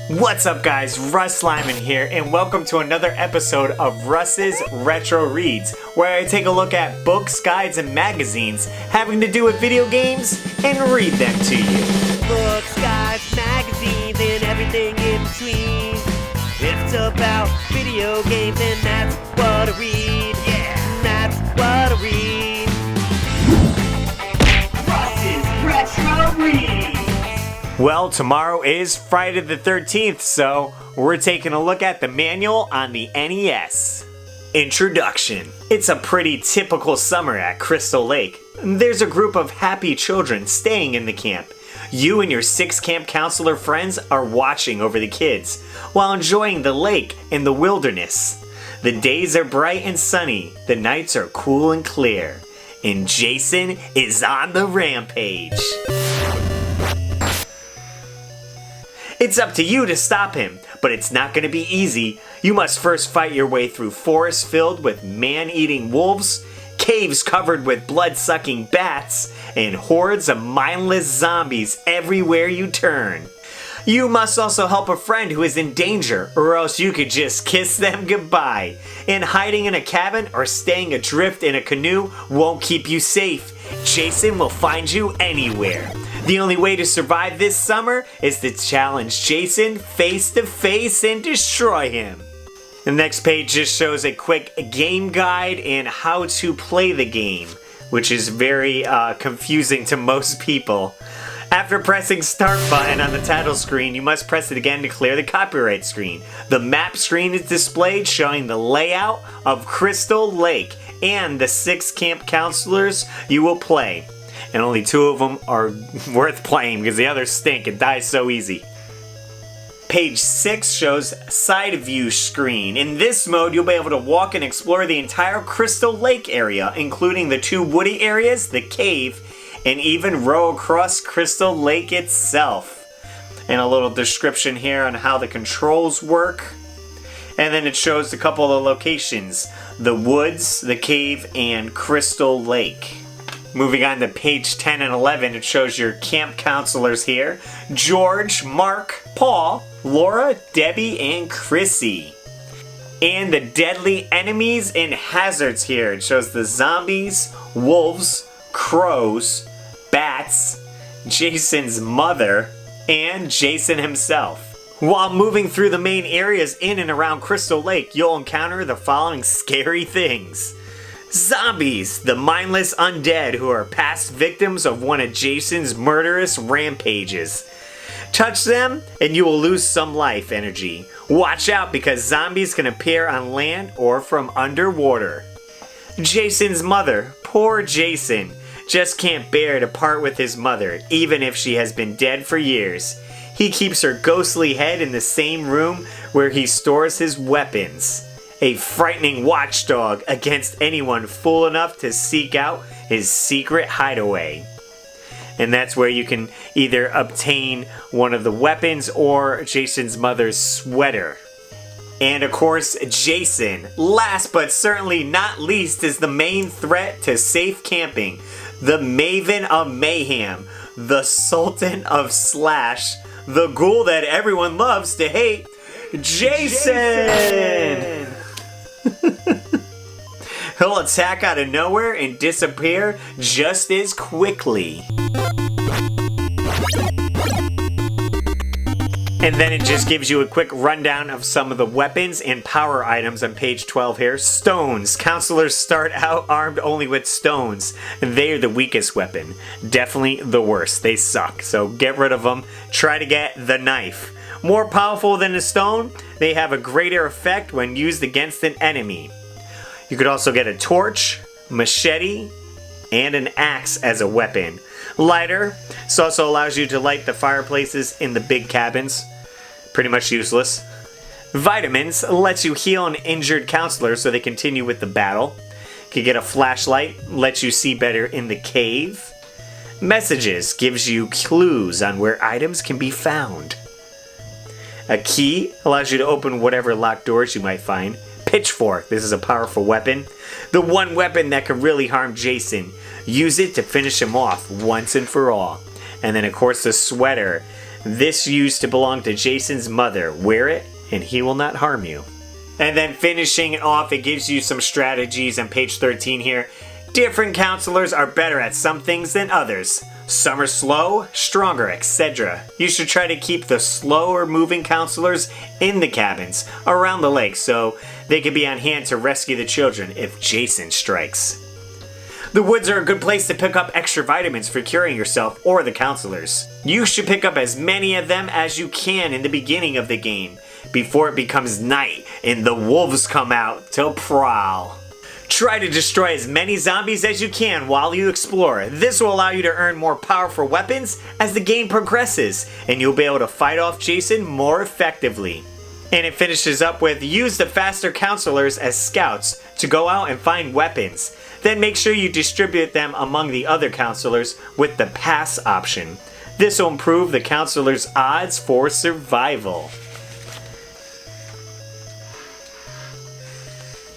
What's up guys, Russ here, and welcome to another episode of Russ's Retro Reads, where I take a look at books, guides, and magazines having to do with video games and read them to you. Books, guides, magazines, and everything in between. It's about video games and that's what I read. Yeah, that's what I read. Russ's Retro Reads. Well, tomorrow is Friday the 13th, so we're taking a look at the manual on the NES. Introduction. It's a pretty typical summer at Crystal Lake. There's a group of happy children staying in the camp. You and your 6 camp counselor friends are watching over the kids while enjoying the lake and the wilderness. The days are bright and sunny, the nights are cool and clear, and Jason is on the rampage. It's up to you to stop him, but it's not going to be easy. You must first fight your way through forests filled with man-eating wolves, caves covered with blood-sucking bats, and hordes of mindless zombies everywhere you turn. You must also help a friend who is in danger, or else you could just kiss them goodbye. And hiding in a cabin or staying adrift in a canoe won't keep you safe. Jason will find you anywhere. The only way to survive this summer is to challenge Jason face to face and destroy him. The next page just shows a quick game guide and how to play the game, which is very confusing to most people. After pressing start button on the title screen, you must press it again to clear the copyright screen. The map screen is displayed showing the layout of Crystal Lake and the 6 camp counselors you will play. And only 2 of them are worth playing because the others stink and die so easy. Page 6 shows side view screen. In this mode, you'll be able to walk and explore the entire Crystal Lake area, including the 2 woody areas, the cave, and even row across Crystal Lake itself. And a little description here on how the controls work. And then it shows a couple of locations: the woods, the cave, and Crystal Lake. Moving on to page 10 and 11, it shows your camp counselors here: George, Mark, Paul, Laura, Debbie, and Chrissy. And the deadly enemies and hazards here. It shows the zombies, wolves, crows, bats, Jason's mother, and Jason himself. While moving through the main areas in and around Crystal Lake, you'll encounter the following scary things. Zombies, the mindless undead who are past victims of one of Jason's murderous rampages. Touch them and you will lose some life energy. Watch out because zombies can appear on land or from underwater. Jason's mother, poor Jason, just can't bear to part with his mother, even if she has been dead for years. He keeps her ghostly head in the same room where he stores his weapons. A frightening watchdog against anyone fool enough to seek out his secret hideaway. And that's where you can either obtain one of the weapons or Jason's mother's sweater. And of course, Jason, last but certainly not least, is the main threat to safe camping. The Maven of Mayhem, the Sultan of Slash, the ghoul that everyone loves to hate, Jason! He'll attack out of nowhere and disappear just as quickly. And then it just gives you a quick rundown of some of the weapons and power items on page 12 here. Stones. Counselors start out armed only with stones. They are the weakest weapon. Definitely the worst. They suck. So get rid of them. Try to get the knife. More powerful than a stone, they have a greater effect when used against an enemy. You could also get a torch, machete, and an axe as a weapon. Lighter. This also allows you to light the fireplaces in the big cabins. Pretty much useless. Vitamins lets you heal an injured counselor so they continue with the battle. You could get a flashlight, lets you see better in the cave. Messages gives you clues on where items can be found. A key allows you to open whatever locked doors you might find. Pitchfork, this is a powerful weapon. The one weapon that can really harm Jason. Use it to finish him off once and for all. And then of course the sweater. This used to belong to Jason's mother. Wear it and he will not harm you. And then finishing it off, it gives you some strategies on page 13 here. Different counselors are better at some things than others. Some are slow, stronger, etc. You should try to keep the slower moving counselors in the cabins around the lake so they can be on hand to rescue the children if Jason strikes. The woods are a good place to pick up extra vitamins for curing yourself or the counselors. You should pick up as many of them as you can in the beginning of the game before it becomes night and the wolves come out to prowl. Try to destroy as many zombies as you can while you explore. This will allow you to earn more powerful weapons as the game progresses, and you'll be able to fight off Jason more effectively. And it finishes up with use the faster counselors as scouts to go out and find weapons. Then make sure you distribute them among the other counselors with the pass option. This will improve the counselors' odds for survival.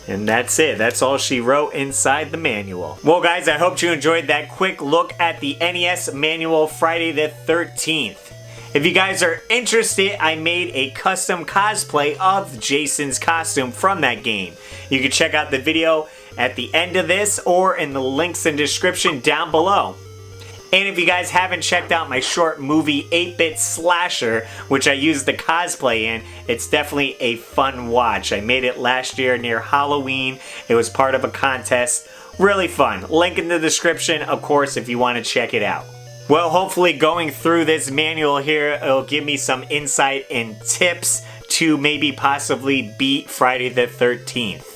And that's it. That's all she wrote inside the manual. Well, guys, I hope you enjoyed that quick look at the NES manual Friday the 13th. If you guys are interested, I made a custom cosplay of Jason's costume from that game. You can check out the video at the end of this or in the links in the description down below. And if you guys haven't checked out my short movie 8-Bit Slasher, which I used the cosplay in, it's definitely a fun watch. I made it last year near Halloween. It was part of a contest. Really fun. Link in the description, of course, if you want to check it out. Well, hopefully going through this manual here, it'll give me some insight and tips to maybe possibly beat Friday the 13th.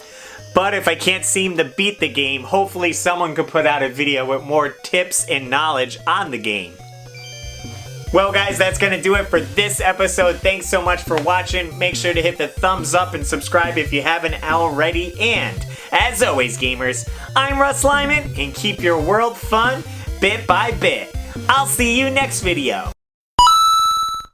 But if I can't seem to beat the game, hopefully someone could put out a video with more tips and knowledge on the game. Well, guys, that's going to do it for this episode. Thanks so much for watching. Make sure to hit the thumbs up and subscribe if you haven't already. And, as always, gamers, I'm Russ Lyman, and keep your world fun bit by bit. I'll see you next video.